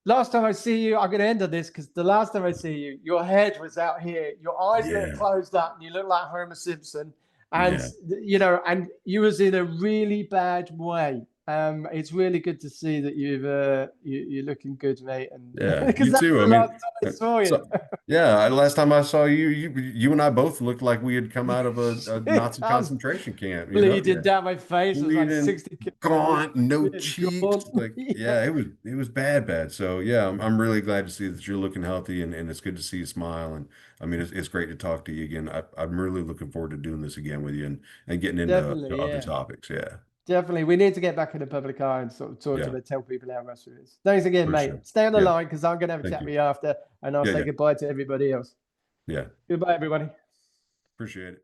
Last time I see you, I'm going to end on this, because the last time I see you, your head was out here, your eyes were closed up, and you look like Homer Simpson. And, and you was in a really bad way. It's really good to see that you're looking good, mate. And you too. I mean, I saw you. Last time I saw you, you and I both looked like we had come out of a Nazi concentration camp. Bleeding down my face. It was like 60 gaunt, no cheeks. Like, it was bad. So I'm really glad to see that you're looking healthy, and it's good to see you smile. And I mean, it's great to talk to you again. I'm really looking forward to doing this again with you and getting into other topics. Yeah. Definitely. We need to get back in the public eye and sort of talk to them, tell people how Russia is. Thanks again, mate. Sure. Stay on the line, because I'm going to have a chat with you after, and I'll say goodbye to everybody else. Yeah. Goodbye, everybody. Appreciate it.